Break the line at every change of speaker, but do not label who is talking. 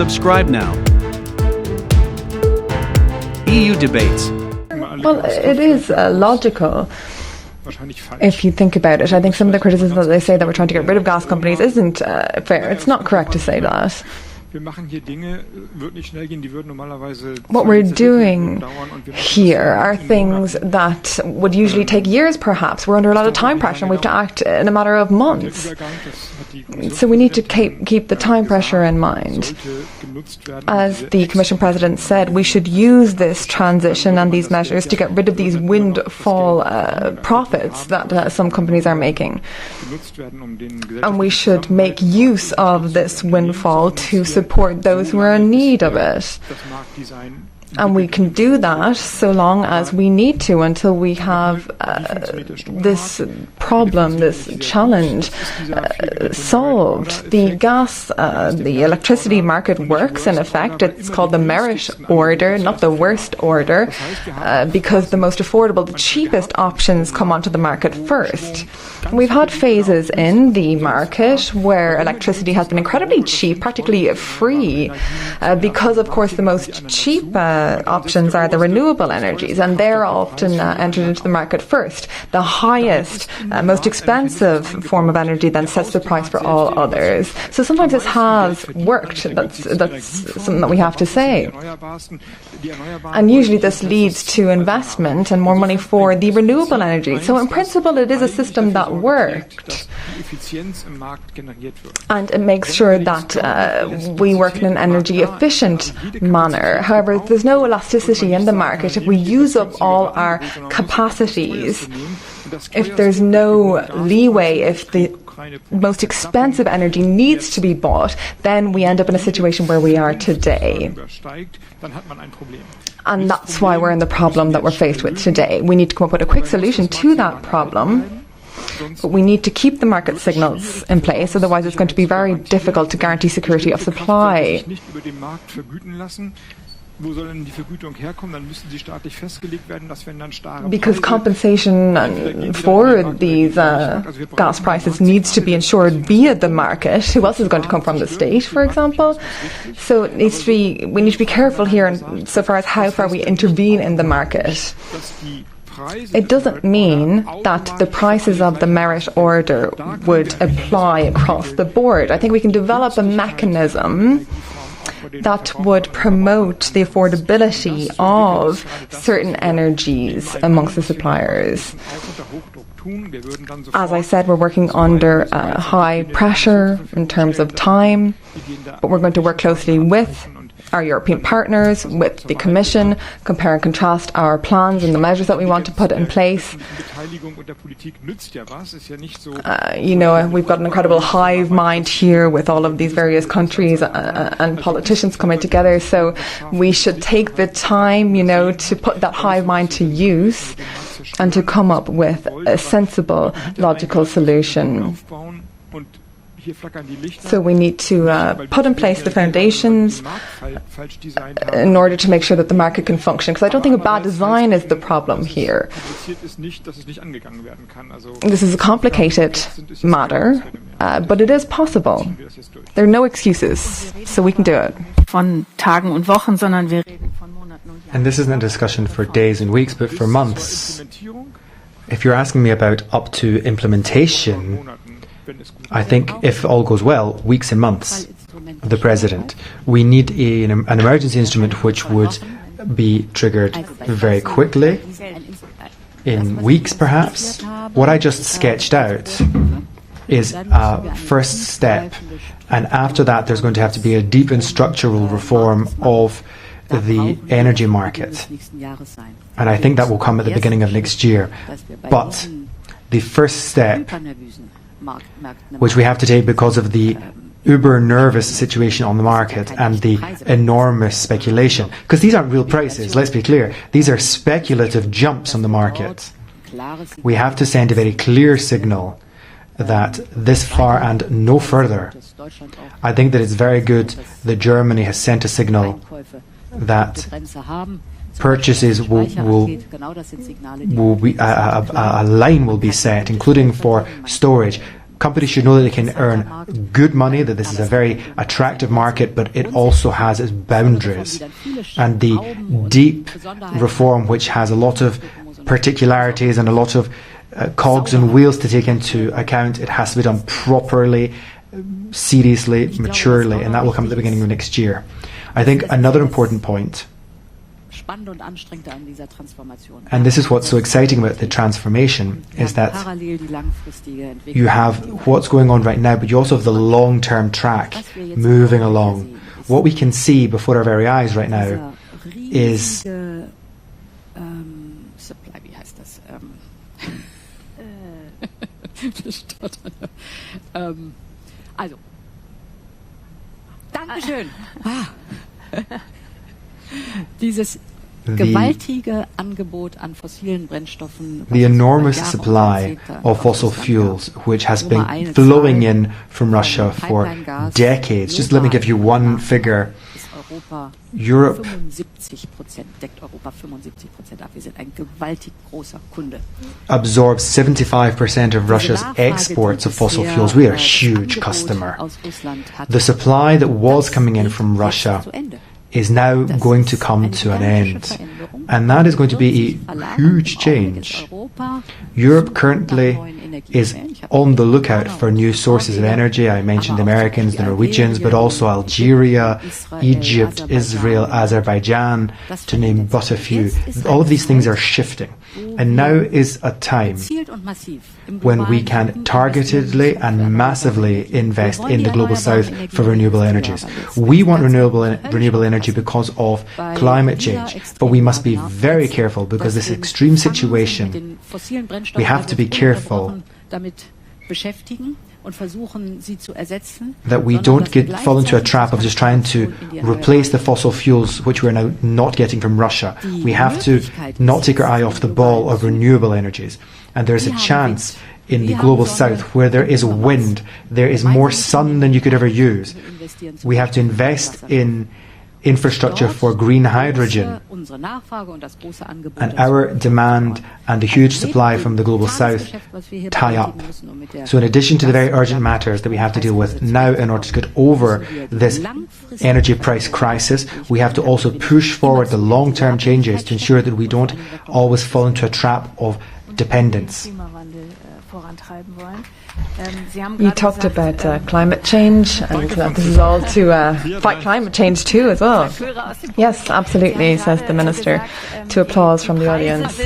Subscribe now. EU debates.
Well, it is logical if you think about it. I think some of the criticism that they say that we're trying to get rid of gas companies isn't fair. It's not correct to say that. What we're doing here are things that would usually take years, perhaps. We're under a lot of time pressure and we have to act in a matter of months. So we need to keep the time pressure in mind. As the Commission President said, we should use this transition and these measures to get rid of these windfall profits that some companies are making. And we should make use of this windfall to support those who are in need of it. And we can do that so long as we need to, until we have this problem, this challenge solved. The the electricity market works in effect. It's called the merit order, not the worst order, because the most affordable, the cheapest options come onto the market first. We've had phases in the market where electricity has been incredibly cheap, practically free, because, of course, the most cheap options are the renewable energies, and they're often entered into the market first. The highest, most expensive form of energy then sets the price for all others. So sometimes this has worked. That's something that we have to say. And usually this leads to investment and more money for the renewable energy. So in principle, it is a system that worked. And it makes sure that we work in an energy efficient manner. However, there's no elasticity in the market. If we use up all our capacities, if there's no leeway, if the most expensive energy needs to be bought, then we end up in a situation where we are today. And that's why we're in the problem that we're faced with today. We need to come up with a quick solution to that problem. But we need to keep the market signals in place, otherwise it's going to be very difficult to guarantee security of supply. Because compensation for these gas prices needs to be ensured via the market. Who else is going to come from? The state, for example? So we need to be careful here insofar as how far we intervene in the market. It doesn't mean that the prices of the merit order would apply across the board. I think we can develop a mechanism that would promote the affordability of certain energies amongst the suppliers. As I said, we're working under high pressure in terms of time, but we're going to work closely with our European partners, with the Commission, compare and contrast our plans and the measures that we want to put in place. We've got an incredible hive mind here with all of these various countries and politicians coming together, so we should take the time, to put that hive mind to use and to come up with a sensible, logical solution. So we need to put in place the foundations in order to make sure that the market can function. Because I don't think a bad design is the problem here. This is a complicated matter, but it is possible. There are no excuses, so we can do it.
And this isn't a discussion for days and weeks, but for months. If you're asking me about up to implementation, I think if all goes well, weeks and months of the President. We need an emergency instrument which would be triggered very quickly, in weeks perhaps. What I just sketched out is a first step, and after that there's going to have to be a deep and structural reform of the energy market. And I think that will come at the beginning of next year. But the first step, which we have to take because of the uber-nervous situation on the market and the enormous speculation. Because these aren't real prices, let's be clear. These are speculative jumps on the market. We have to send a very clear signal that this far and no further. I think that it's very good that Germany has sent a signal that purchases will be a line will be set, including for storage. companies should know that they can earn good money, that this is a very attractive market, but it also has its boundaries. And the deep reform, which has a lot of particularities and a lot of cogs and wheels to take into account, it has to be done properly, seriously, maturely, and that will come at the beginning of next year. I think another important point, and this is what's so exciting about the transformation, is that you have what's going on right now, but you also have the long-term track moving along. What we can see before our very eyes right now is the enormous supply of fossil fuels which has been flowing in from Russia for decades. Just let me give you one figure. Europe absorbs 75% of Russia's exports of fossil fuels. We are a huge customer. The supply that was coming in from Russia is now going to come to an end. And that is going to be a huge change. Europe currently is on the lookout for new sources of energy. I mentioned the Americans, the Norwegians, but also Algeria, Egypt, Israel, Azerbaijan, to name but a few. All of these things are shifting. And now is a time when we can targetedly and massively invest in the Global South for renewable energies. We want renewable energy because of climate change, but we must be very careful because this extreme situation, we have to be careful that we don't fall into a trap of just trying to replace the fossil fuels which we're now not getting from Russia. We have to not take our eye off the ball of renewable energies. And there's a chance in the Global South where there is wind, there is more sun than you could ever use. We have to invest in infrastructure for green hydrogen, and our demand and the huge supply from the Global South tie up. So in addition to the very urgent matters that we have to deal with now in order to get over this energy price crisis, we have to also push forward the long-term changes to ensure that we don't always fall into a trap of dependence.
You talked about climate change, and this is all to fight climate change too as well. Yes, absolutely, says the Minister, to applause from the audience.